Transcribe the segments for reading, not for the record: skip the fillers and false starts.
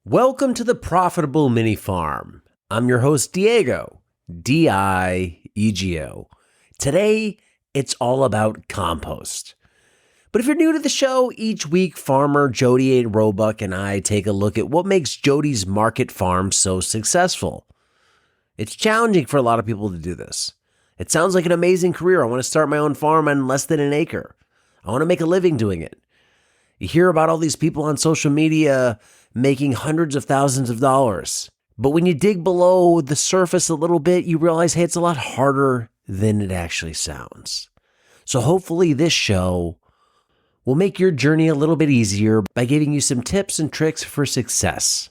Welcome to the Profitable Mini Farm. I'm your host, Diego, D-I-E-G-O. Today, it's all about compost. But if you're new to the show, each week, farmer Jody Roebuck and I take a look at what makes Jody's market farm so successful. It's challenging for a lot of people to do this. It sounds like an amazing career. I want to start my own farm on less than an acre. I want to make a living doing it. You hear about all these people on social media making hundreds of thousands of dollars. But when you dig below the surface a little bit, you realize, hey, it's a lot harder than it actually sounds. So hopefully this show will make your journey a little bit easier by giving you some tips and tricks for success.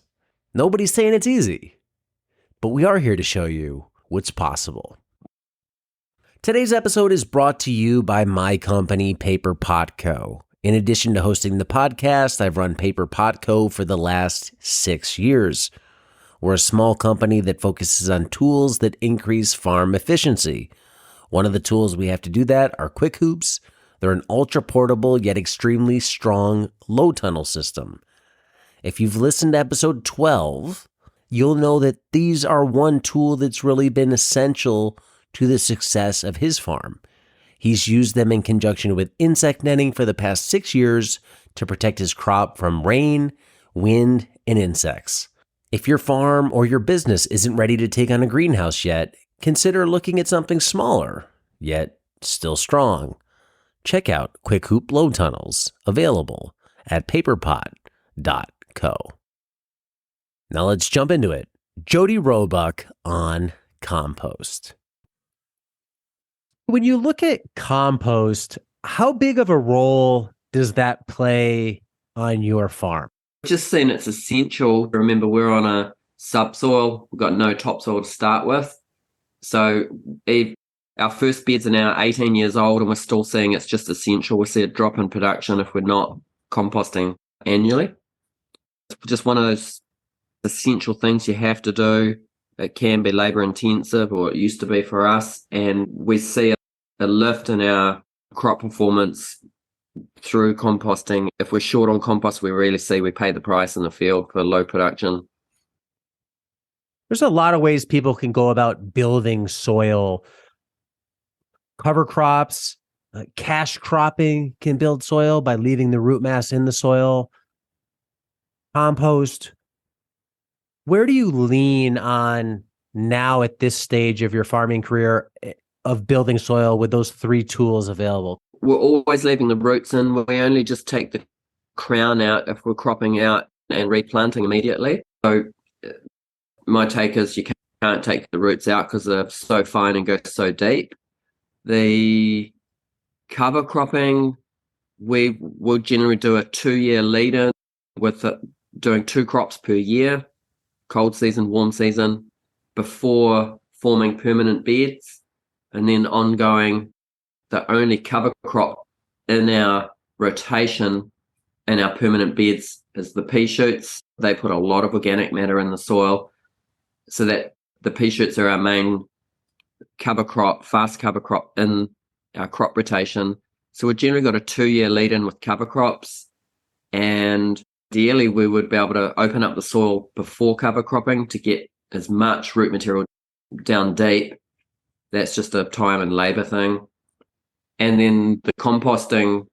Nobody's saying it's easy, but we are here to show you what's possible. Today's episode is brought to you by my company, Paper Pot Co. In addition to hosting the podcast, I've run Paper Pot Co. for the last 6 years. We're a small company that focuses on tools that increase farm efficiency. One of the tools we have to do that are quick hoops. They're an ultra-portable yet extremely strong low tunnel system. If you've listened to episode 12, you'll know that these are one tool that's really been essential to the success of his farm. He's used them in conjunction with insect netting for the past 6 years to protect his crop from rain, wind, and insects. If your farm or your business isn't ready to take on a greenhouse yet, consider looking at something smaller, yet still strong. Check out Quick Hoop Low Tunnels, available at paperpot.co. Now let's jump into it. Jody Roebuck on compost. When you look at compost, how big of a role does that play on your farm? Just seen it's essential. Remember, we're on a subsoil. We've got no topsoil to start with. So our first beds are now 18 years old and we're still seeing it's just essential. We see a drop in production if we're not composting annually. It's just one of those essential things you have to do. It can be labor intensive, or it used to be for us, and we see a lift in our crop performance through composting. If we're short on compost, we really see we pay the price in the field for low production. There's a lot of ways people can go about building soil. Cover crops, cash cropping can build soil by leaving the root mass in the soil. Compost. Where do you lean on now at this stage of your farming career of building soil with those three tools available? We're always leaving the roots in. We only just take the crown out if we're cropping out and replanting immediately. So my take is you can't take the roots out because they're so fine and go so deep. The cover cropping, we will generally do a 2-year lead-in with doing 2 crops per year, cold season, warm season, before forming permanent beds, and then ongoing. The only cover crop in our rotation in our permanent beds is the pea shoots. They put a lot of organic matter in the soil, so that the pea shoots are our main cover crop, fast cover crop in our crop rotation. So we've generally got a 2-year lead in with cover crops, and ideally we would be able to open up the soil before cover cropping to get as much root material down deep. That's just a time and labor thing. And then the composting,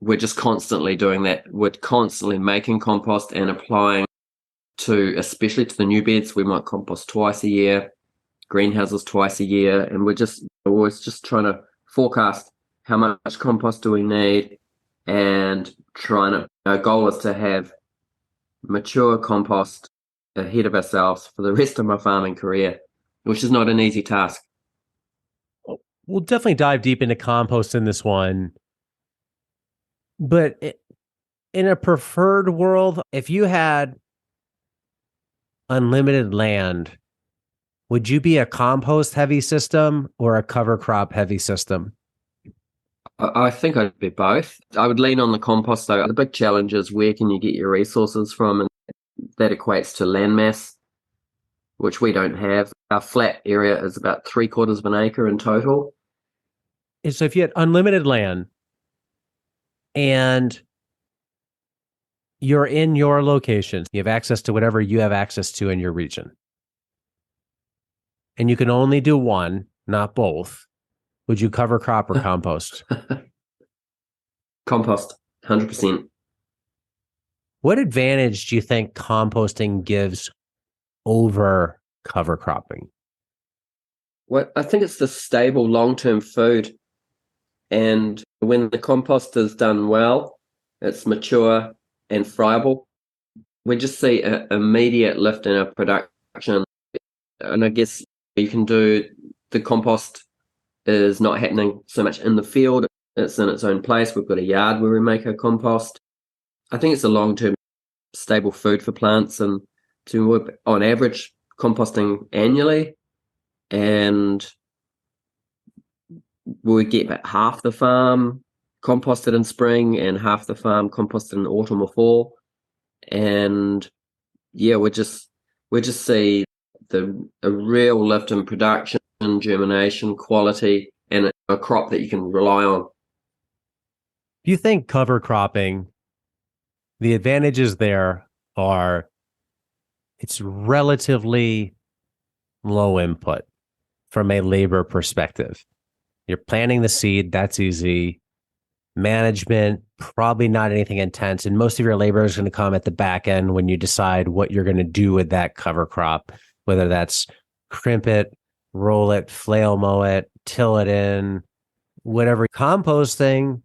we're just constantly doing that. We're constantly making compost and applying to, especially to the new beds. We might compost twice a year, greenhouses twice a year, and we're just always just trying to forecast how much compost do we need, and our goal is to have mature compost ahead of ourselves for the rest of my farming career, which is not an easy task. We'll definitely dive deep into compost in this one. But in a preferred world, if you had unlimited land, would you be a compost heavy system or a cover crop heavy system? I think I'd be both. I would lean on the compost though. The big challenge is where can you get your resources from, and that equates to land mass, which we don't have. Our flat area is about 3/4 of an acre in total. And so if you had unlimited land and You're in your location. You have access to whatever you have access to in your region. And you can only do one, not both. Would you cover crop or compost? Compost, 100%. What advantage do you think composting gives over cover cropping? Well, I think it's the stable long-term food. And when the compost is done well, it's mature and friable. We just see an immediate lift in our production. And I guess you can do the compost is not happening so much in the field. It's in its own place. We've got a yard where we make our compost. I think it's a long-term stable food for plants, and to work on average composting annually, and we get about half the farm composted in spring and half the farm composted in autumn or fall. And yeah, we just see a real lift in production, germination, quality, and a crop that you can rely on. Do you think cover cropping, the advantages there are it's relatively low input from a labor perspective? You're planting the seed, that's easy. Management, probably not anything intense. And most of your labor is going to come at the back end when you decide what you're going to do with that cover crop, whether that's crimp it, roll it, flail mow it, till it in, whatever. Composting,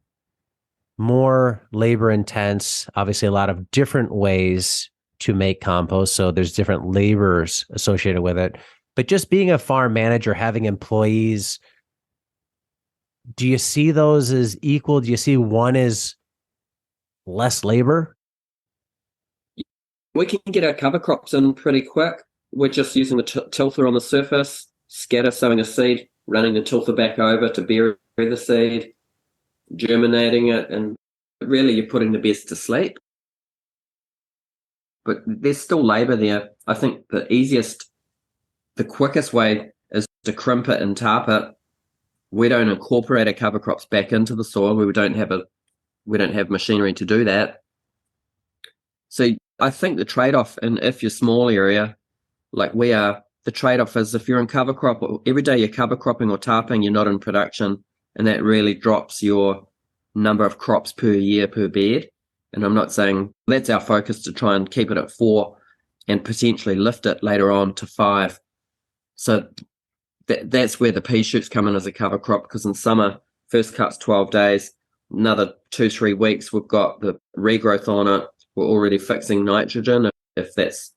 more labor intense, obviously a lot of different ways to make compost. So there's different labors associated with it. But just being a farm manager, having employees, do you see those as equal? Do you see one as less labor? We can get our cover crops in pretty quick. We're just using the tilther on the surface, scatter sowing a seed, running the tilther back over to bury the seed, germinating it, and really you're putting the beds to sleep. But there's still labor there. I think the quickest way is to crimp it and tarp it. We don't incorporate our cover crops back into the soil. We don't have machinery to do that. So I think the trade-off, and if you're small area like we are, the trade-off is if you're in cover crop, every day you're cover cropping or tarping, you're not in production, and that really drops your number of crops per year per bed. And I'm not saying that's our focus, to try and keep it at 4 and potentially lift it later on to 5. So that's where the pea shoots come in as a cover crop, because in summer, first cut's 12 days, another 2-3 weeks, we've got the regrowth on it. We're already fixing nitrogen if that's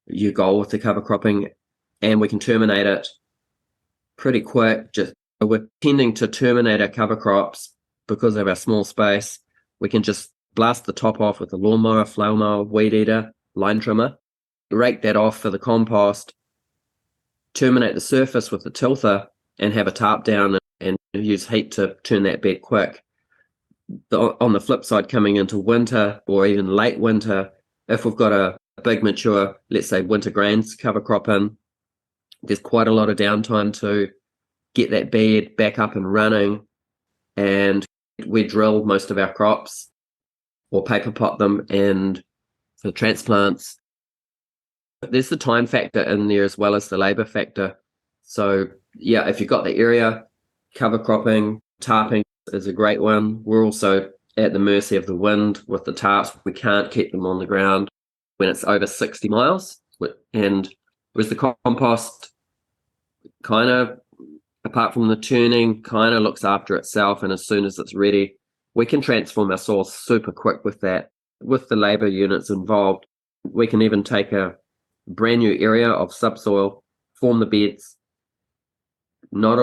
your goal with the cover cropping, and we can terminate it pretty quick. We're tending to terminate our cover crops because of our small space. We can just blast the top off with a lawnmower, flail mower, weed eater, line trimmer, rake that off for the compost, terminate the surface with the tilther, and have a tarp down and use heat to turn that bed quick. On the flip side, coming into winter or even late winter, if we've got a big mature, let's say winter grains cover crop in, there's quite a lot of downtime to get that bed back up and running, and we drill most of our crops or paper pot them, and for transplants, there's the time factor in there as well as the labor factor. So yeah, if you've got the area, cover cropping, tarping is a great one. We're also at the mercy of the wind with the tarps. We can't keep them on the ground when it's over 60 miles. And with the compost, kind of, apart from the turning, kind of looks after itself. And as soon as it's ready, we can transform our soil super quick with that. With the labor units involved, we can even take a brand new area of subsoil, form the beds. We're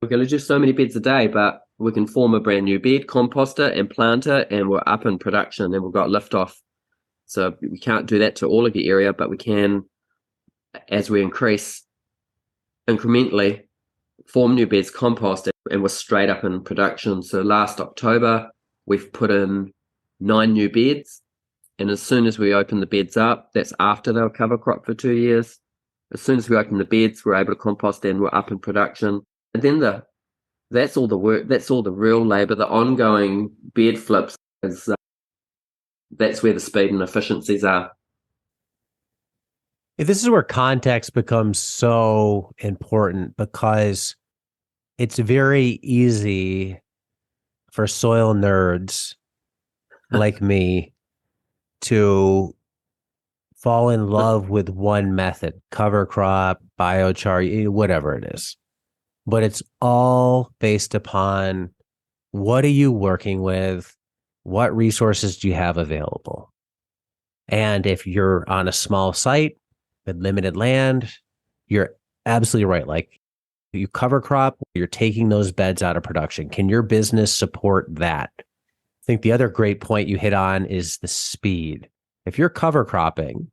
going to do so many beds a day, but we can form a brand new bed, compost it and plant it, and we're up in production and we've got liftoff. So we can't do that to all of your area, but we can, as we increase incrementally, form new beds, compost, and we're straight up in production. So last October, we've put in 9 new beds. And as soon as we open the beds up, that's after they'll cover crop for 2 years. As soon as we open the beds, we're able to compost and we're up in production. And then that's all the work, that's all the real labor. The ongoing bed flips is that's where the speed and efficiencies are. This is where context becomes so important, because it's very easy for soil nerds like me to fall in love with one method, cover crop, biochar, whatever it is. But it's all based upon, what are you working with? What resources do you have available? And if you're on a small site with limited land, you're absolutely right. Like, you cover crop, you're taking those beds out of production. Can your business support that? I think the other great point you hit on is the speed. If you're cover cropping,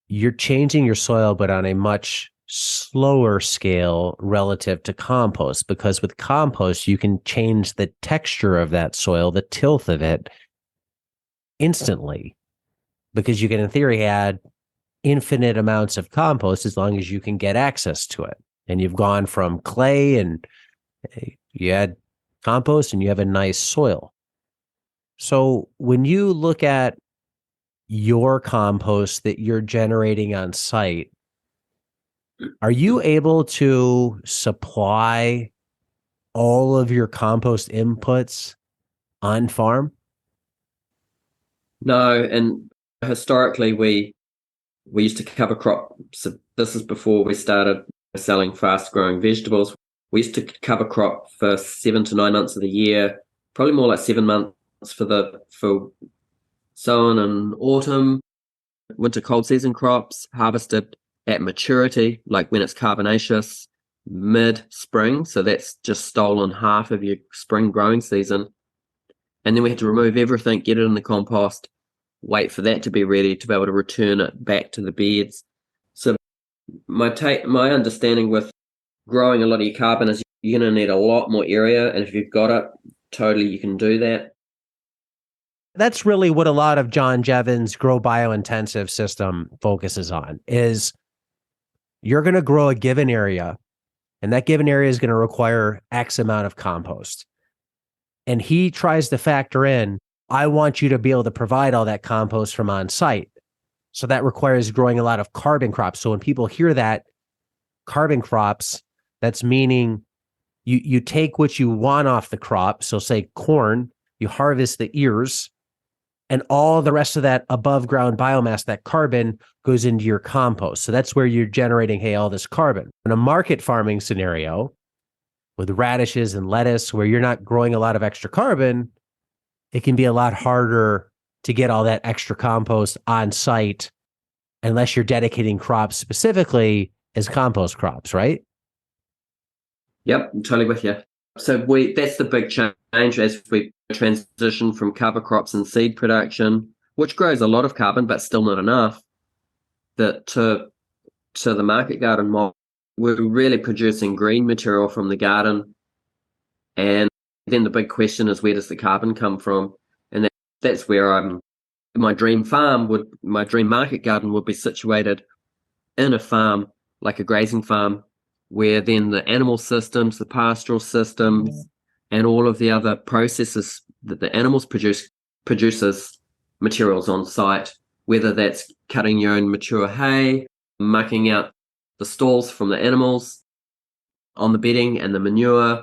you're changing your soil, but on a much slower scale relative to compost, because with compost, you can change the texture of that soil, the tilth of it, instantly, because you can, in theory, add infinite amounts of compost as long as you can get access to it. And you've gone from clay and you add compost and you have a nice soil. So when you look at your compost that you're generating on site, are you able to supply all of your compost inputs on farm? No, and historically we used to cover crop. So this is before we started selling fast growing vegetables. We used to cover crop for 7 to 9 months of the year, probably more like 7 months for sown and autumn, winter cold season crops, harvested at maturity, like when it's carbonaceous, mid-spring. So that's just stolen half of your spring growing season. And then we had to remove everything, get it in the compost, wait for that to be ready to be able to return it back to the beds. So my understanding with growing a lot of your carbon is you're going to need a lot more area. And if you've got it, totally you can do that. That's really what a lot of John Jevons' grow biointensive system focuses on, is you're going to grow a given area, and that given area is going to require X amount of compost. And he tries to factor in, I want you to be able to provide all that compost from on site. So that requires growing a lot of carbon crops. So when people hear that, carbon crops, that's meaning you take what you want off the crop. So say corn, you harvest the ears, and all the rest of that above ground biomass, that carbon, goes into your compost. So that's where you're generating, hey, all this carbon. In a market farming scenario with radishes and lettuce, where you're not growing a lot of extra carbon, it can be a lot harder to get all that extra compost on site unless you're dedicating crops specifically as compost crops, right? Yep, I'm totally with you. So that's the big change as we transition from cover crops and seed production, which grows a lot of carbon, but still not enough, that to the market garden model. We're really producing green material from the garden. And then the big question is, where does the carbon come from? And that's where my dream market garden would be situated in a farm, like a grazing farm, where then the animal systems, the pastoral systems, and all of the other processes that the animals produces materials on site, whether that's cutting your own mature hay, mucking out the stalls from the animals on the bedding and the manure.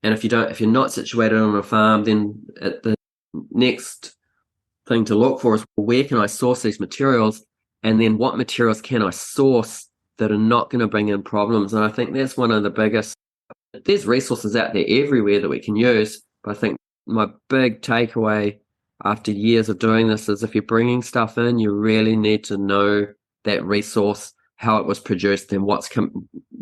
And if you're not situated on a farm, then the next thing to look for is, where can I source these materials? And then what materials can I source that are not going to bring in problems? And I think that's one of the biggest. There's resources out there everywhere that we can use. But I think my big takeaway after years of doing this is, if you're bringing stuff in, you really need to know that resource, how it was produced, and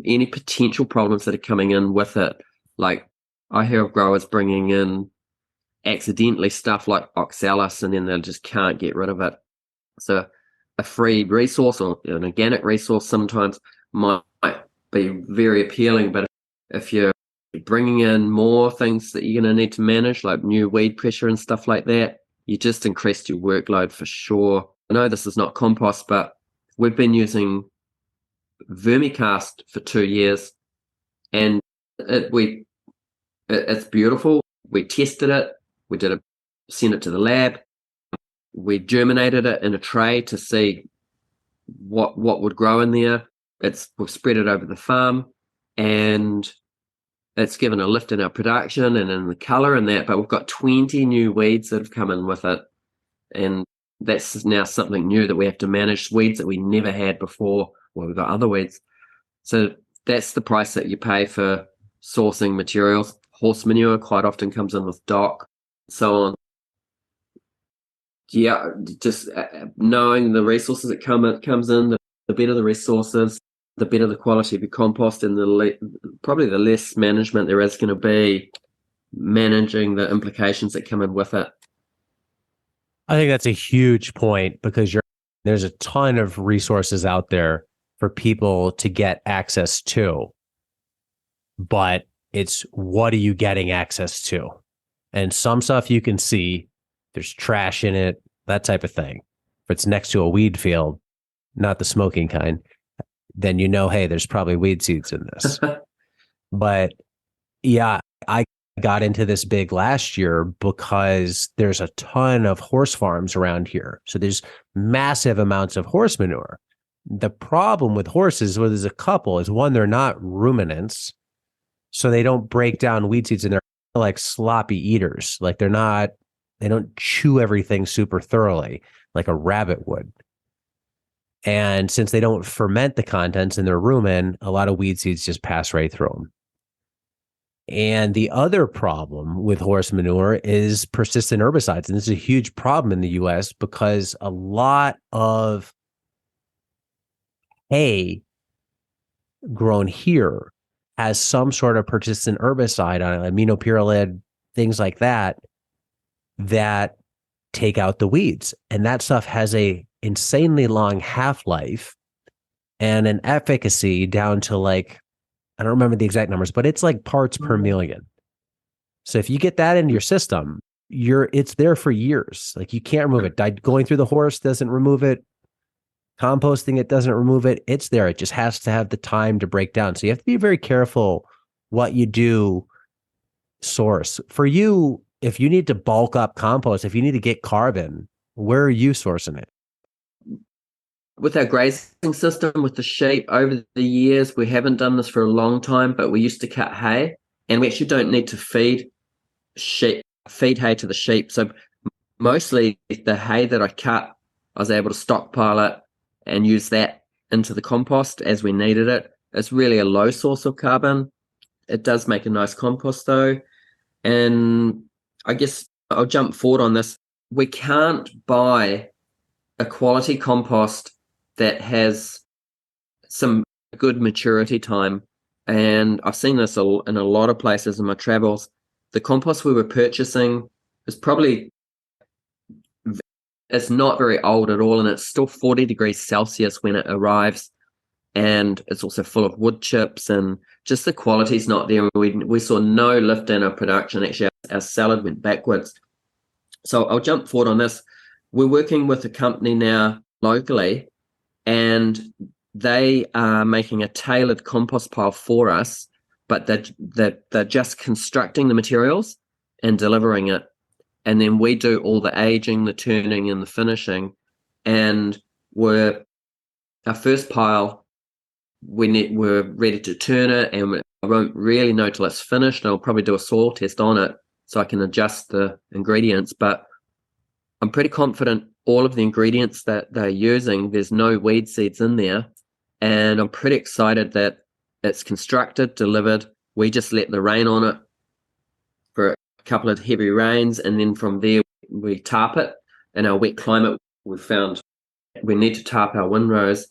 any potential problems that are coming in with it. Like, I hear of growers bringing in accidentally stuff like oxalis, and then they just can't get rid of it. So a free resource or an organic resource sometimes might be very appealing, but if you're bringing in more things that you're going to need to manage, like new weed pressure and stuff like that, you just increased your workload for sure. I know this is not compost, but we've been using vermicast for 2 years, and it's beautiful. We tested it. We sent it to the lab. We germinated it in a tray to see what would grow in there. We've spread it over the farm, and it's given a lift in our production and in the colour and that, but we've got 20 new weeds that have come in with it. And that's now something new that we have to manage, weeds that we never had before. Well, we've got other weeds. So that's the price that you pay for sourcing materials. Horse manure quite often comes in with dock, so on. Yeah, just knowing the resources that comes in, the better the resources, the better the quality of your compost, and probably the less management there is going to be managing the implications that come in with it. I think that's a huge point, because there's a ton of resources out there for people to get access to, but it's what are you getting access to? And some stuff you can see, there's trash in it, that type of thing. If it's next to a weed field, not the smoking kind, then you know, hey, there's probably weed seeds in this. But yeah, I got into this big last year because there's a ton of horse farms around here. So there's massive amounts of horse manure. The problem with horses, well, there's a couple, is one, they're not ruminants. So they don't break down weed seeds, and they're like sloppy eaters. Like they don't chew everything super thoroughly like a rabbit would. And since they don't ferment the contents in their rumen, a lot of weed seeds just pass right through them. And the other problem with horse manure is persistent herbicides. And this is a huge problem in the US because a lot of hay grown here has some sort of persistent herbicide on it, aminopyrrolid, things like that, that take out the weeds. And that stuff has a insanely long half-life and an efficacy down to like, I don't remember the exact numbers, but it's like parts per million. So if you get that into your system, it's there for years. Like you can't remove it. Going through the horse doesn't remove it. Composting it doesn't remove it. It's there. It just has to have the time to break down. So you have to be very careful what you do source. For you, if you need to bulk up compost, if you need to get carbon, where are you sourcing it? With our grazing system, with the sheep, over the years, we haven't done this for a long time, but we used to cut hay, and we actually don't need to feed hay to the sheep. So mostly the hay that I cut, I was able to stockpile it and use that into the compost as we needed it. It's really a low source of carbon. It does make a nice compost though. And I guess I'll jump forward on this. We can't buy a quality compost that has some good maturity time. And I've seen this in a lot of places in my travels. The compost we were purchasing is it's not very old at all, and it's still 40 degrees Celsius when it arrives. And it's also full of wood chips, and just the quality's not there. We saw no lift in our production. Actually, our salad went backwards. So I'll jump forward on this. We're working with a company now locally, and they are making a tailored compost pile for us, but they're just constructing the materials and delivering it. And then we do all the aging, the turning, and the finishing. And our first pile, we're ready to turn it, and I won't really know till it's finished. I'll probably do a soil test on it so I can adjust the ingredients. But I'm pretty confident all of the ingredients that they're using, there's no weed seeds in there. And I'm pretty excited that it's constructed, delivered. We just let the rain on it for a couple of heavy rains, and then from there we tarp it. In our wet climate, we found we need to tarp our windrows.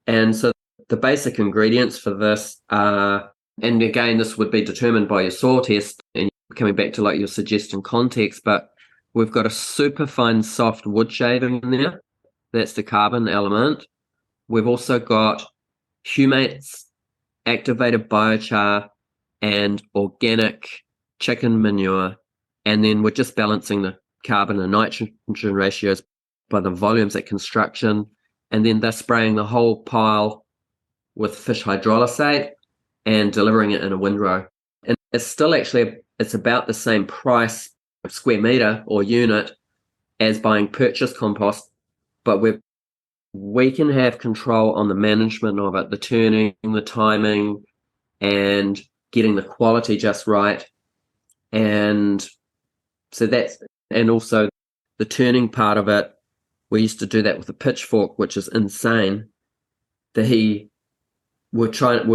And so the basic ingredients for this are, and again, this would be determined by your soil test, and coming back to like your suggestion context, but we've got a super fine soft wood shaving in there. That's the carbon element. We've also got humates, activated biochar, and organic chicken manure. And then we're just balancing the carbon and nitrogen ratios by the volumes at construction. And then they're spraying the whole pile with fish hydrolysate and delivering it in a windrow. And it's still actually, it's about the same price per square meter or unit as buying purchased compost, but we can have control on the management of it, the turning, the timing, and getting the quality just right. And so and also the turning part of it, we used to do that with a pitchfork, which is insane. We've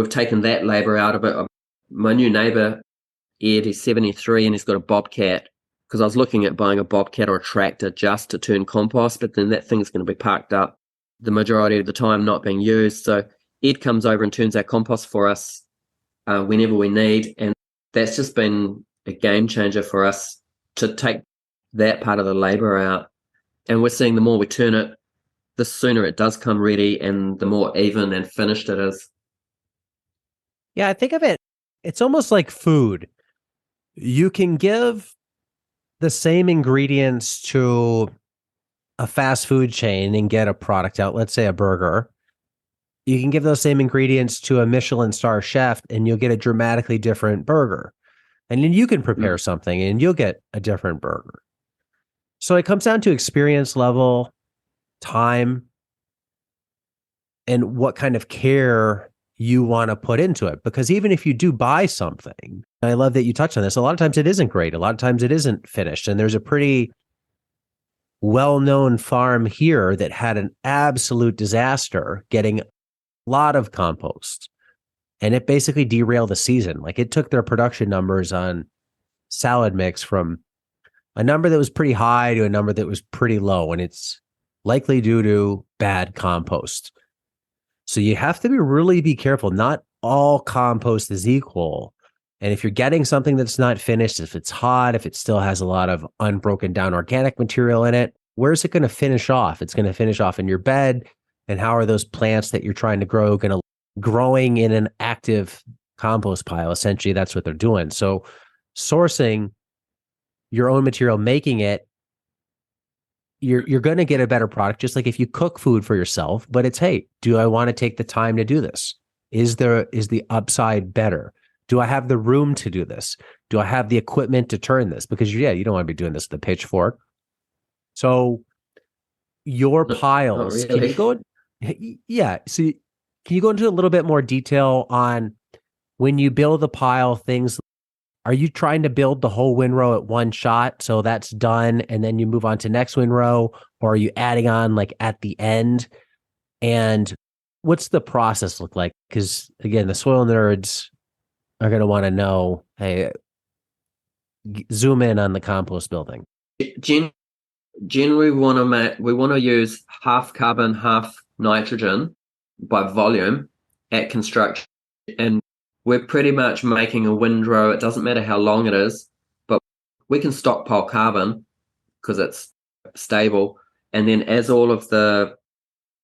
taken that labor out of it. My new neighbor, Ed, he's 73 and he's got a bobcat, because I was looking at buying a bobcat or a tractor just to turn compost, but then that thing's going to be parked up the majority of the time, not being used. So Ed comes over and turns our compost for us whenever we need, and that's just been a game changer for us to take that part of the labor out. And we're seeing the more we turn it, the sooner it does come ready and the more even and finished it is. Yeah, I think of it, it's almost like food. You can give the same ingredients to a fast food chain and get a product out, let's say a burger. You can give those same ingredients to a Michelin star chef and you'll get a dramatically different burger. And then you can prepare something and you'll get a different burger. So it comes down to experience level, time, and what kind of care you want to put into it. Because even if you do buy something, I love that you touched on this, a lot of times it isn't great. A lot of times it isn't finished. And there's a pretty well-known farm here that had an absolute disaster getting a lot of compost. And it basically derailed the season. Like, it took their production numbers on salad mix from a number that was pretty high to a number that was pretty low. And it's likely due to bad compost. So you have to really be careful. Not all compost is equal. And if you're getting something that's not finished, if it's hot, if it still has a lot of unbroken down organic material in it, where's it going to finish off? It's going to finish off in your bed. And how are those plants that you're trying to grow going to growing in an active compost pile? Essentially, that's what they're doing. So sourcing your own material, making it, you're going to get a better product, just like if you cook food for yourself. But it's, hey, do I want to take the time to do this? Is the upside better? Do I have the room to do this? Do I have the equipment to turn this? Because you don't want to be doing this with a pitchfork. So your piles, really. can you go? Yeah. So can you go into a little bit more detail on when you build the pile, things? Are you trying to build the whole windrow at one shot, so that's done, and then you move on to next windrow, or are you adding on like at the end? And what's the process look like? Because again, the soil nerds are going to want to know, hey, zoom in on the compost building. Generally, we want to use half carbon, half nitrogen by volume at construction, and we're pretty much making a windrow. It doesn't matter how long it is, but we can stockpile carbon because it's stable. And then as all of the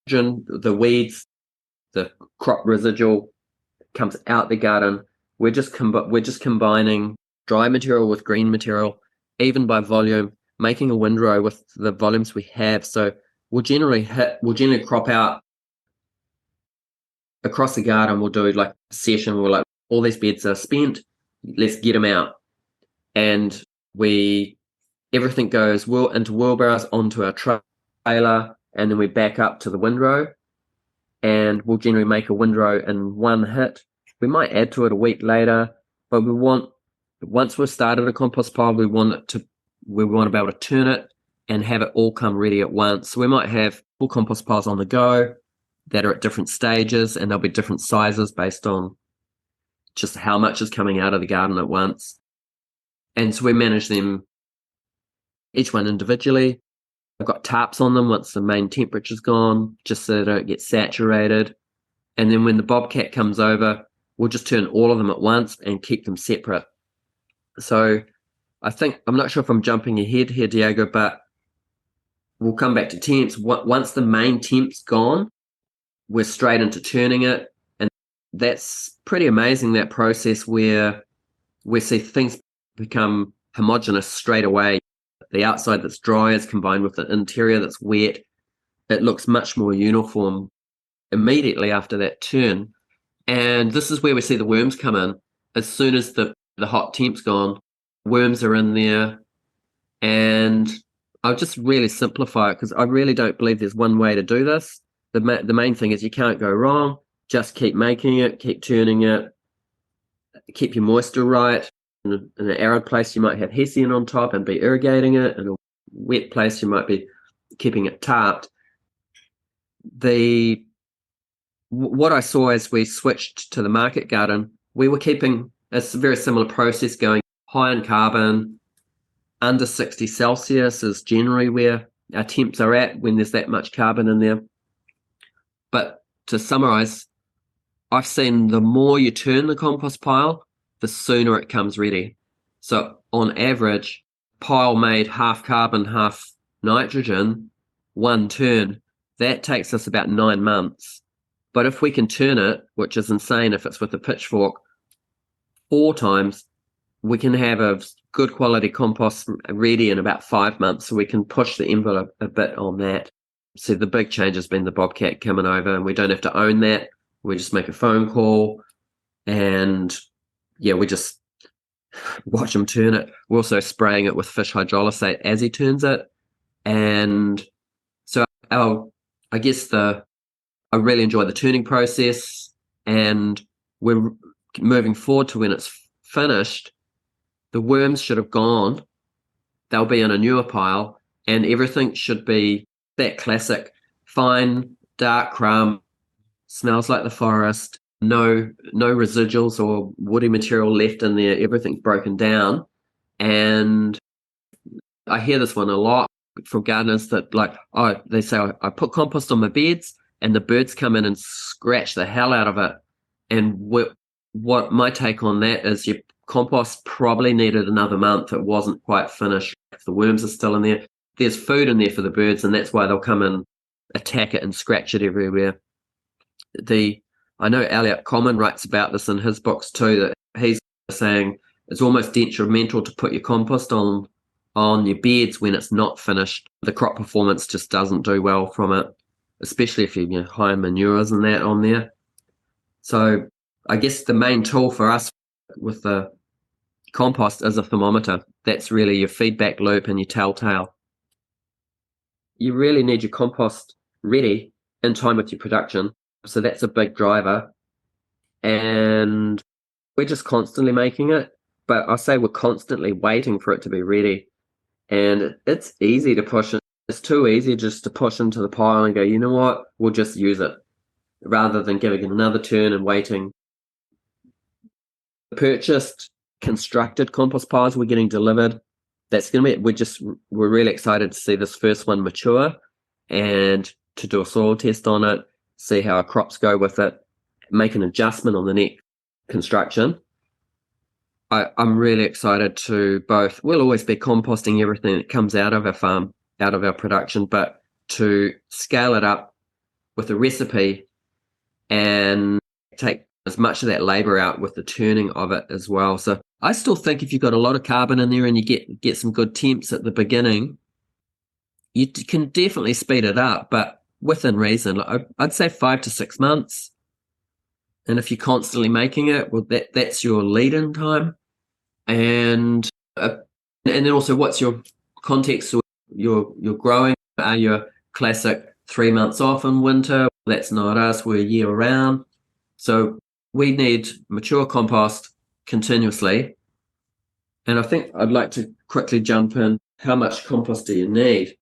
weeds, the crop residual comes out the garden, we're just combining dry material with green material, even by volume, making a windrow with the volumes we have. So we'll generally crop out across the garden. We'll do like a session. We're like, all these beds are spent, let's get them out. And everything goes into wheelbarrows onto our trailer, and then we back up to the windrow, and we'll generally make a windrow in one hit. We might add to it a week later, but once we've started a compost pile, we want to be able to turn it and have it all come ready at once. So we might have full compost piles on the go that are at different stages, and there'll be different sizes based on just how much is coming out of the garden at once. And so we manage them, each one individually. I've got tarps on them once the main temperature's gone, just so they don't get saturated. And then when the bobcat comes over, we'll just turn all of them at once and keep them separate. So I'm not sure if I'm jumping ahead here, Diego, but we'll come back to temps. Once the main temp's gone, we're straight into turning it. And that's pretty amazing, that process where we see things become homogeneous straight away. The outside that's dry is combined with the interior that's wet. It looks much more uniform immediately after that turn. And this is where we see the worms come in. As soon as the hot temp's gone, worms are in there. And I'll just really simplify it because I really don't believe there's one way to do this. The main thing is you can't go wrong. Just keep making it, keep turning it, keep your moisture right. In an arid place, you might have hessian on top and be irrigating it. In a wet place, you might be keeping it tarped. What I saw as we switched to the market garden, we were keeping a very similar process going. High in carbon, under 60 Celsius is generally where our temps are at when there's that much carbon in there. But to summarize, I've seen the more you turn the compost pile, the sooner it comes ready. So on average, pile made half carbon, half nitrogen, one turn, that takes us about 9 months. But if we can turn it, which is insane if it's with a pitchfork, 4 times, we can have a good quality compost ready in about 5 months. So we can push the envelope a bit on that. So the big change has been the Bobcat coming over, and we don't have to own that. We just make a phone call and we just watch him turn it. We're also spraying it with fish hydrolysate as he turns it. And so I guess I really enjoy the turning process, and we're moving forward to when it's finished. The worms should have gone. They'll be in a newer pile, and everything should be that classic fine dark crumb, smells like the forest, no residuals or woody material left in there. Everything's broken down. And I hear this one a lot from gardeners that they say, I put compost on my beds and the birds come in and scratch the hell out of it. And what my take on that is, your compost probably needed another month. It wasn't quite finished. If the worms are still in there, there's food in there for the birds, and that's why they'll come and attack it and scratch it everywhere. I know Elliot Common writes about this in his books too, that he's saying it's almost detrimental to put your compost on your beds when it's not finished. The crop performance just doesn't do well from it, especially if you're high in manures and that on there. So I guess the main tool for us with the compost is a thermometer. That's really your feedback loop and your telltale. You really need your compost ready in time with your production. So that's a big driver. And we're just constantly making it. But I say we're constantly waiting for it to be ready. And it's easy to push it. It's too easy just to push into the pile and go, you know what, we'll just use it, rather than giving it another turn and waiting. Purchased, constructed compost piles we're getting delivered. That's going to be, we're really excited to see this first one mature and to do a soil test on it, see how our crops go with it, make an adjustment on the next construction. I'm really excited to we'll always be composting everything that comes out of our farm, out of our production, but to scale it up with a recipe and take as much of that labor out with the turning of it as well. So I still think if you've got a lot of carbon in there and you get some good temps at the beginning, you can definitely speed it up, but within reason. I'd say 5 to 6 months. And if you're constantly making it, well, that's your lead-in time. And then also, what's your context? You're growing. Are your classic 3 months off in winter? That's not us. We're year round. So we need mature compost continuously. And I think I'd like to quickly jump in. How much compost do you need?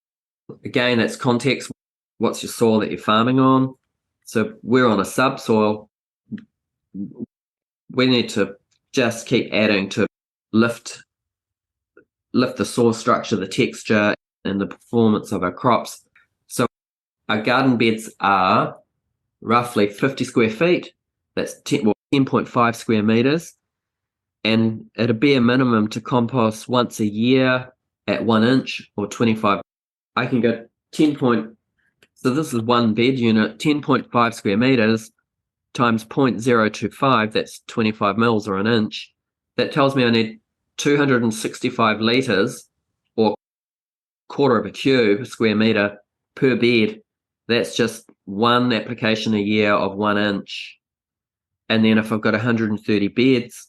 Again, that's context. What's your soil that you're farming on? So we're on a subsoil. We need to just keep adding to lift the soil structure, the texture, and the performance of our crops. So our garden beds are roughly 50 square feet. That's 10.5 square meters. And at a bare minimum, to compost once a year at 1 inch or 25, I can go 10 point. So this is one bed unit, 10.5 square meters times 0.025, that's 25 mils or an inch. That tells me I need 265 litres or quarter of a cube, square metre per bed. That's just one application a year of 1 inch. And then if I've got 130 beds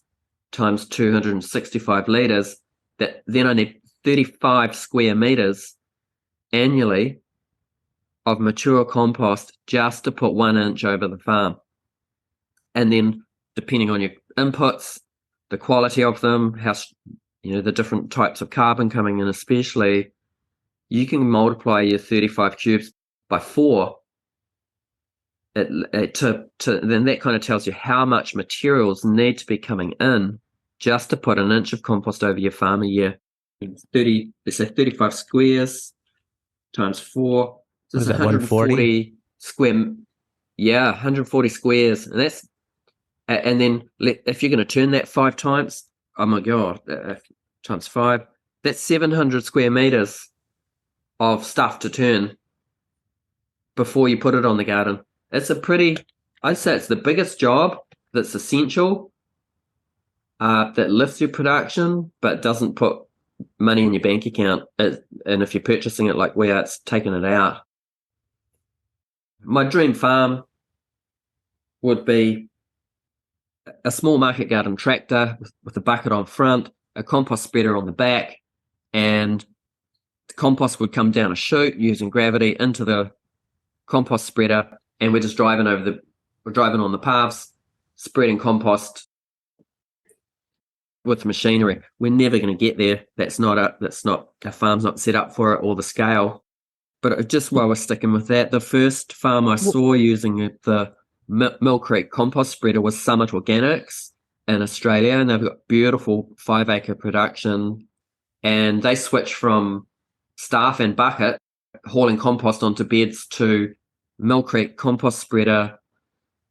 times 265 litres, then I need 35 square metres annually of mature compost just to put 1 inch over the farm. And then depending on your inputs, the quality of them, how, the different types of carbon coming in especially, you can multiply your 35 cubes by 4. Then that kind of tells you how much materials need to be coming in just to put 1 inch of compost over your farm a year. Let's say 35 squares times 4. So it's 140 square. Yeah, 140 squares, and then if you're going to turn that 5 times, oh my god, times 5, that's 700 square meters of stuff to turn before you put it on the garden. I'd say it's the biggest job that's essential, that lifts your production, but doesn't put money in your bank account. And if you're purchasing it like we are, it's taking it out. My dream farm would be a small market garden tractor with a bucket on front, a compost spreader on the back, and the compost would come down a chute using gravity into the compost spreader, and we're just driving on the paths, spreading compost with machinery. We're never going to get there. Our farm's not set up for it or the scale. But just while we're sticking with that, the first farm I saw using the Mill Creek compost spreader was Summit Organics in Australia, and they've got beautiful 5-acre production, and they switched from staff and bucket hauling compost onto beds to Mill Creek compost spreader,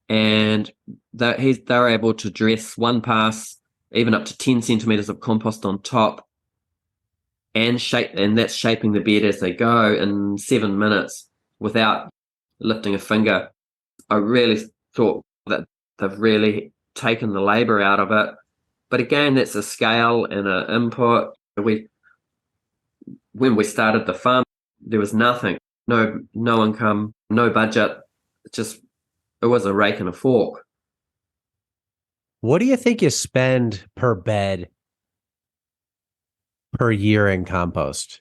and they're able to dress one pass even up to 10 centimeters of compost on top, and that's shaping the bed as they go in 7 minutes without lifting a finger. I really thought that they've really taken the labor out of it. But again, that's a scale and an input. When we started the farm, there was nothing, no income, no budget. It was a rake and a fork. What do you think you spend per bed per year in compost?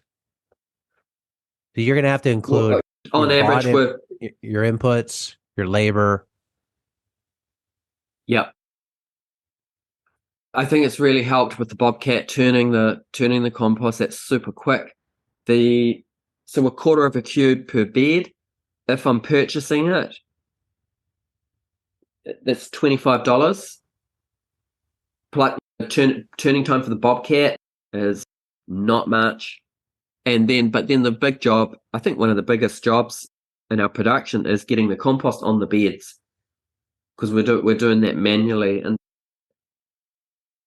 So you're going to have to include on average your inputs, your labor. Yep. I think it's really helped with the Bobcat turning the compost. That's super quick. So a quarter of a cube per bed. If I'm purchasing it, that's $25. Plus, turning time for the Bobcat is not much. But then the big job, I think one of the biggest jobs in our production is getting the compost on the beds, because we're doing that manually. And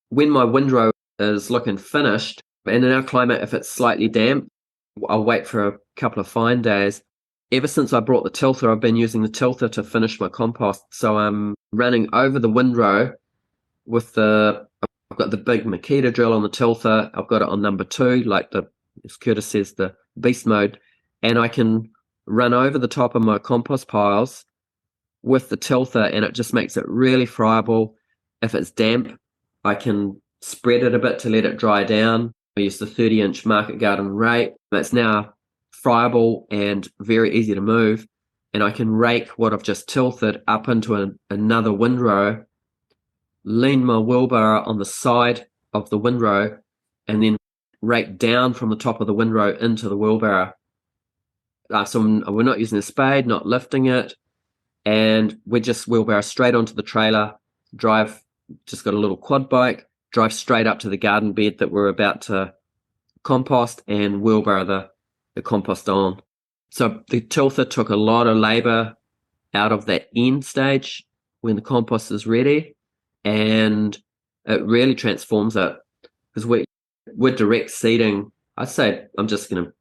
when my windrow is looking finished, and in our climate, if it's slightly damp, I'll wait for a couple of fine days. Ever since I brought the tilther, I've been using the tilther to finish my compost. So I'm running over the windrow I've got the big Makita drill on the tilther. I've got it on number 2, like as Curtis says, the beast mode, and I can run over the top of my compost piles with the tilther, and it just makes it really friable. If it's damp, I can spread it a bit to let it dry down. I use the 30-inch market garden rake. It's now friable and very easy to move, and I can rake what I've just tilted up into another windrow, lean my wheelbarrow on the side of the windrow, and then rake down from the top of the windrow into the wheelbarrow. So we're not using a spade, not lifting it, and we just wheelbarrow straight onto the trailer, just got a little quad bike, drive straight up to the garden bed that we're about to compost, and wheelbarrow the compost on. So the tilther took a lot of labor out of that end stage when the compost is ready, and it really transforms it, because we're direct seeding. I'd say, I'm just going to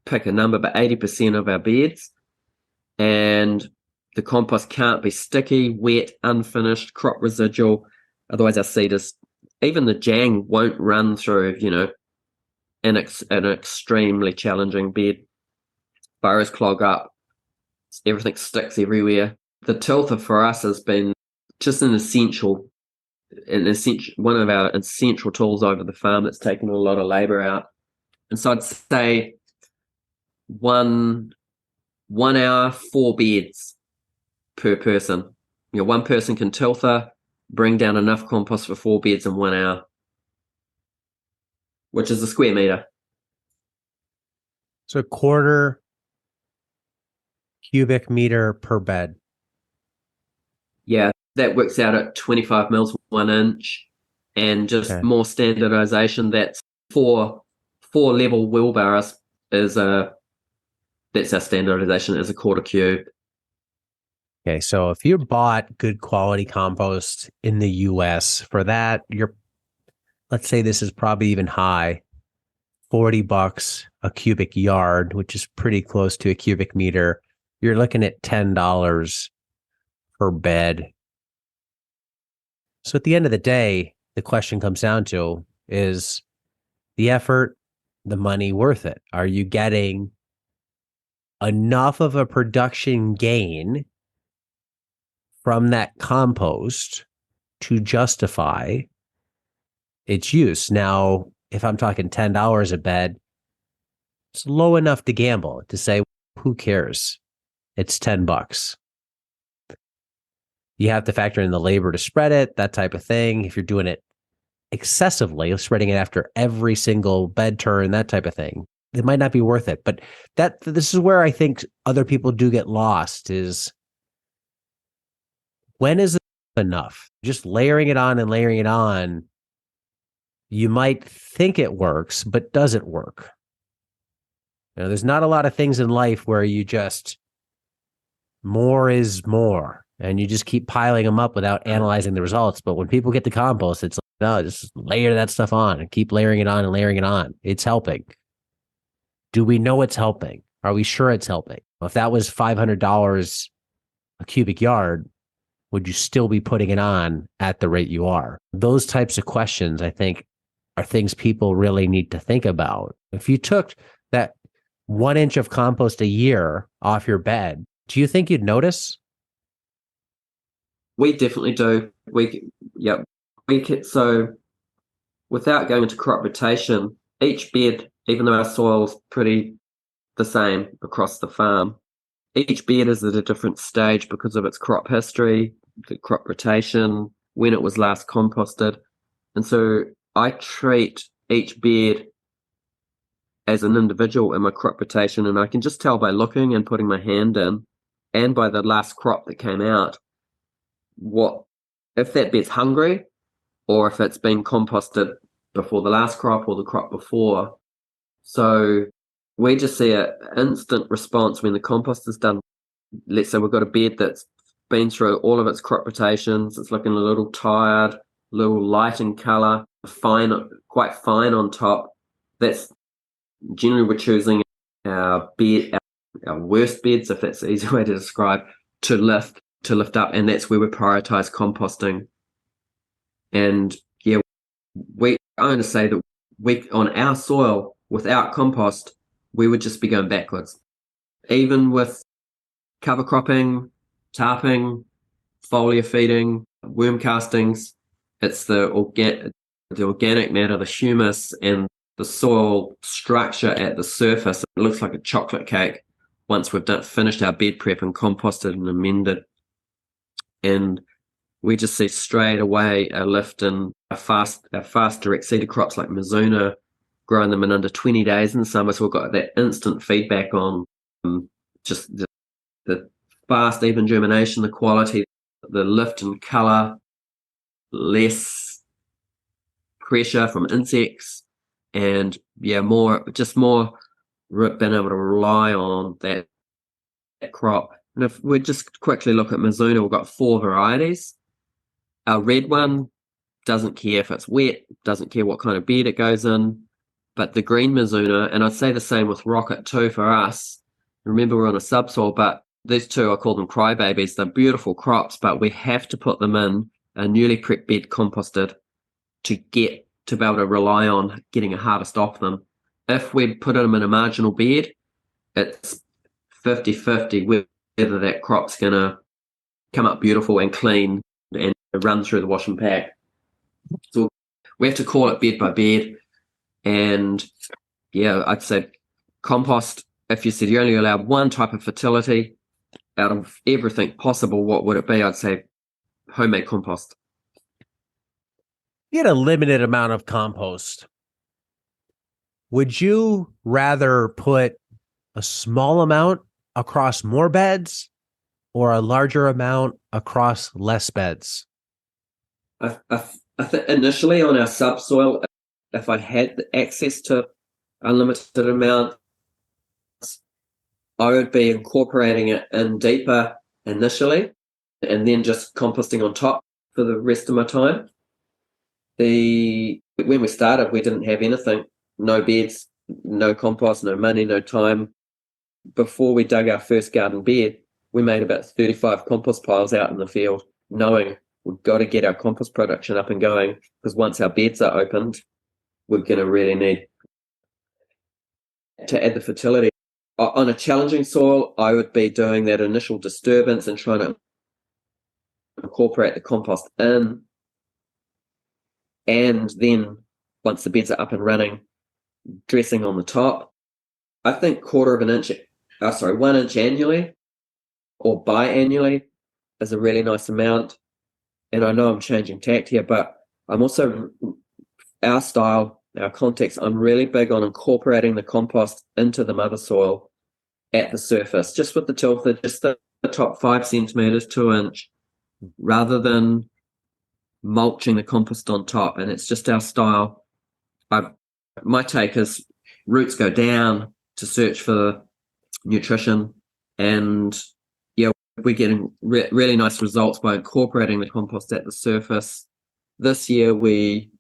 pick a number, but 80% of our beds, and the compost can't be sticky, wet, unfinished, crop residual. Otherwise our seed even the jang won't run through, an extremely challenging bed. Burrows clog up, everything sticks everywhere. The tilther for us has been just one of our essential tools over the farm that's taken a lot of labor out. And so I'd say 1 hour, 4 beds per person. One person can tilther, bring down enough compost for 4 beds in 1 hour, which is a square meter. So a quarter cubic meter per bed. Yeah, that works out at 25 mils 1 inch, and just more standardization. That's four level wheelbarrows that's our standardization, is a quarter cube. Okay, so if you bought good quality compost in the US, for that, let's say this is probably even high, $40 a cubic yard, which is pretty close to a cubic meter. You're looking at $10 per bed. So at the end of the day, the question comes down to, is the effort, the money worth it? Are you getting enough of a production gain from that compost to justify its use? Now, if I'm talking $10 a bed, it's low enough to gamble, to say, who cares? It's $10. You have to factor in the labor to spread it, that type of thing. If you're doing it excessively, spreading it after every single bed turn, that type of thing, it might not be worth it. But this is where I think other people do get lost, is when is it enough? Just layering it on and layering it on, you might think it works, but does it work? There's not a lot of things in life where you just, more is more, and you just keep piling them up without analyzing the results. But when people get to compost, it's like, no, just layer that stuff on and keep layering it on and layering it on. It's helping. Do we know it's helping? Are we sure it's helping? If that was $500 a cubic yard, would you still be putting it on at the rate you are? Those types of questions, I think, are things people really need to think about. If you took that 1 inch of compost a year off your bed, do you think you'd notice? We definitely do. So without going into crop rotation, each bed, even though our soil's pretty the same across the farm, each bed is at a different stage because of its crop history, the crop rotation, when it was last composted. And so I treat each bed as an individual in my crop rotation, and I can just tell by looking and putting my hand in, and by the last crop that came out, what if that bed's hungry, or if it's been composted before the last crop or the crop before. So we just see an instant response when the compost is done. Let's say we've got a bed that's been through all of its crop rotations. It's looking a little tired, a little light in color, quite fine on top. That's generally, we're choosing our worst beds, if that's the easy way to describe, to lift up, and that's where we prioritize composting. And yeah, I'm going to say that on our soil, without compost, we would just be going backwards. Even with cover cropping, tarping, foliar feeding, worm castings, it's the organic matter, the humus, and the soil structure at the surface. It looks like a chocolate cake once we've finished our bed prep and composted and amended. And we just see straight away a lift in our fast direct seeded crops like Mizuna, growing them in under 20 days in summer. So we've got that instant feedback on just the fast, even germination, the quality, the lift in color, less pressure from insects, and more being able to rely on that crop. And if we just quickly look at Mizuna, we've got 4 varieties. Our red one doesn't care if it's wet, doesn't care what kind of bed it goes in. But the green Mizuna, and I'd say the same with Rocket too for us. Remember, we're on a subsoil, but these two, I call them crybabies. They're beautiful crops, but we have to put them in a newly prepped bed composted to be able to rely on getting a harvest off them. If we put them in a marginal bed, it's 50-50 whether that crop's going to come up beautiful and clean and run through the wash and pack. So we have to call it bed by bed. And I'd say compost if you said you only allowed one type of fertility out of everything possible, what would it be? I'd say homemade compost. You had a limited amount of compost. Would you rather put a small amount across more beds or a larger amount across less beds? I think initially on our subsoil, if I had access to unlimited amount, I would be incorporating it in deeper initially and then just composting on top for the rest of my time. When we started, we didn't have anything, no beds, no compost, no money, no time. Before we dug our first garden bed, we made about 35 compost piles out in the field, knowing we've got to get our compost production up and going, because once our beds are opened, we're going to really need to add the fertility. On a challenging soil, I would be doing that initial disturbance and trying to incorporate the compost in. And then once the beds are up and running, dressing on the top. I think 1 inch annually or biannually is a really nice amount. And I know I'm changing tact here, but I'm also, our style, our context, I'm really big on incorporating the compost into the mother soil at the surface, just with the tilther, just the top 5 centimeters, 2 inch, rather than mulching the compost on top. And it's just our style. My take is roots go down to search for nutrition, and yeah, we're getting really nice results by incorporating the compost at the surface. This year we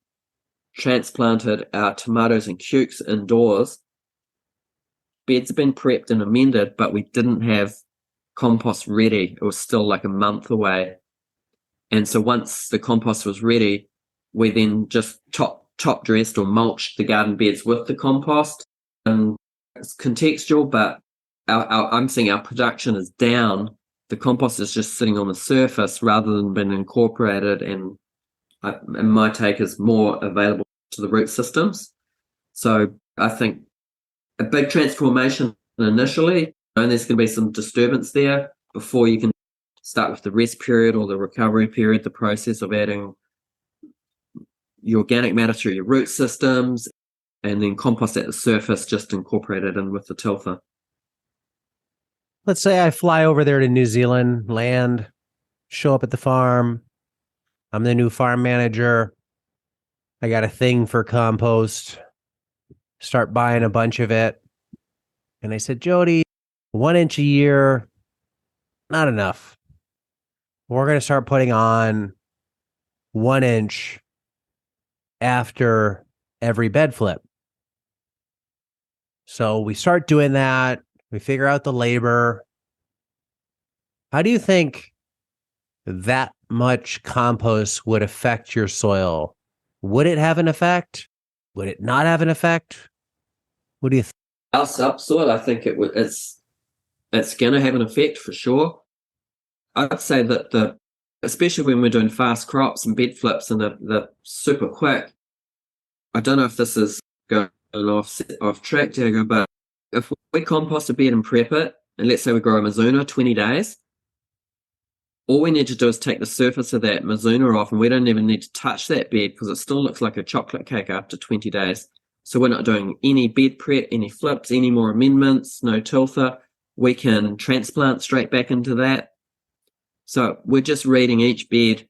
transplanted our tomatoes and cukes indoors. Beds have been prepped and amended, but we didn't have compost ready. It was still like a month away. And so once the compost was ready, we then just top dressed or mulched the garden beds with the compost. And it's contextual, but I'm seeing our production is down. The compost is just sitting on the surface rather than being incorporated, and my take is more available to the root systems. So I think a big transformation initially, and there's going to be some disturbance there before you can start with the rest period or the recovery period, the process of adding your organic matter through your root systems, and then compost at the surface, just incorporated in with the tilther. Let's say I fly over there to New Zealand, land, show up at the farm. I'm the new farm manager. I got a thing for compost. Start buying a bunch of it. And I said, Jody, 1 inch a year, not enough. We're going to start putting on 1 inch after every bed flip. So we start doing that. We figure out the labor. How do you think that much compost would affect your soil? Would it have an effect? Would it not have an effect? What do you think? Our subsoil, I think it's going to have an effect for sure. I'd say that especially when we're doing fast crops and bed flips and the super quick, I don't know if this is going off track, Diego, but if we compost a bed and prep it, and let's say we grow a Mizuna 20 days, all we need to do is take the surface of that Mizuna off, and we don't even need to touch that bed because it still looks like a chocolate cake after 20 days. So we're not doing any bed prep, any flips, any more amendments, no tilther. We can transplant straight back into that. So we're just reading each bed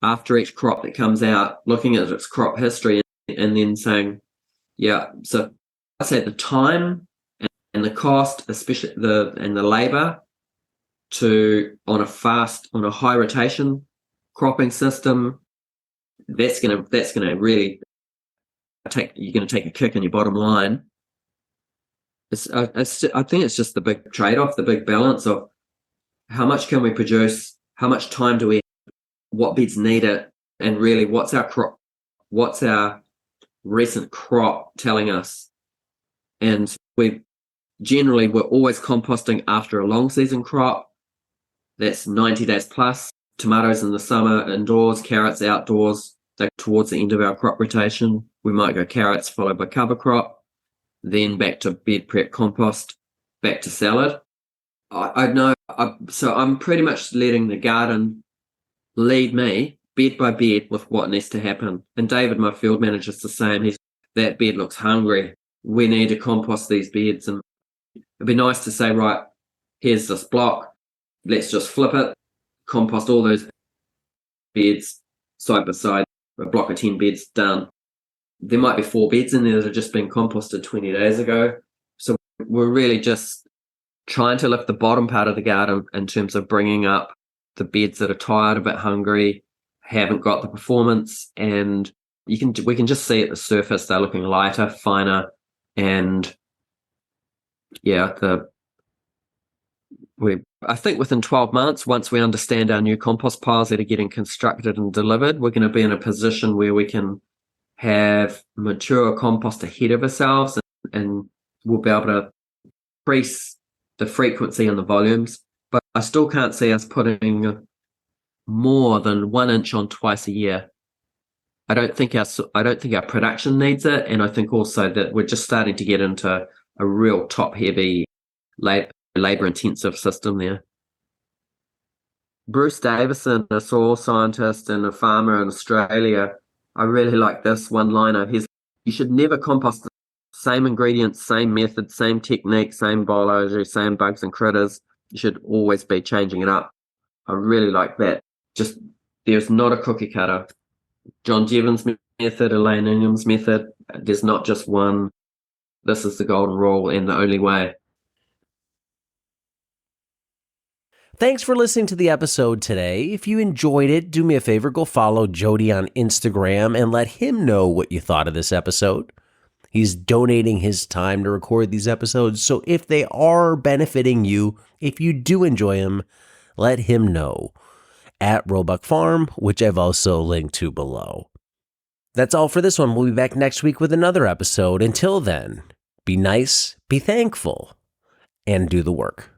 after each crop that comes out, looking at its crop history, and then saying, yeah, so I say the time and the cost, especially the labor on a high rotation cropping system, that's gonna really you're gonna take a kick in your bottom line. I think it's just the big trade-off, the big balance of how much can we produce, how much time do we, what beds need it, and really what's our recent crop telling us. And we're always composting after a long season crop. That's 90 days plus. Tomatoes in the summer indoors, carrots outdoors. Towards the end of our crop rotation, we might go carrots followed by cover crop, then back to bed prep compost. back to salad. I know. So I'm pretty much letting the garden lead me bed by bed with what needs to happen. And David, my field manager, is the same. That bed looks hungry. We need to compost these beds. And it'd be nice to say, right, here's this block. Let's just flip it, compost all those beds side by side. A block of 10 beds done. There might be 4 beds in there that have just been composted 20 days ago. So we're really just trying to lift the bottom part of the garden in terms of bringing up the beds that are tired, a bit hungry, haven't got the performance, and we can just see at the surface they're looking lighter, finer, and I think within 12 months, once we understand our new compost piles that are getting constructed and delivered, we're going to be in a position where we can have mature compost ahead of ourselves, and we'll be able to increase the frequency and the volumes. But I still can't see us putting more than 1 inch on twice a year. I don't think our production needs it, and I think also that we're just starting to get into a real top-heavy, labor-intensive system there. Bruce Davison, a soil scientist and a farmer in Australia, I really like this one-liner. You should never compost the same ingredients, same method, same technique, same biology, same bugs and critters. You should always be changing it up. I really like that. Just, there's not a cookie cutter. John Jevons' method, Elaine Ingham's method, there's not just one. This is the golden rule and the only way. Thanks for listening to the episode today. If you enjoyed it, do me a favor, go follow Jody on Instagram and let him know what you thought of this episode. He's donating his time to record these episodes, so if they are benefiting you, if you do enjoy them, let him know at Roebuck Farm, which I've also linked to below. That's all for this one. We'll be back next week with another episode. Until then, be nice, be thankful, and do the work.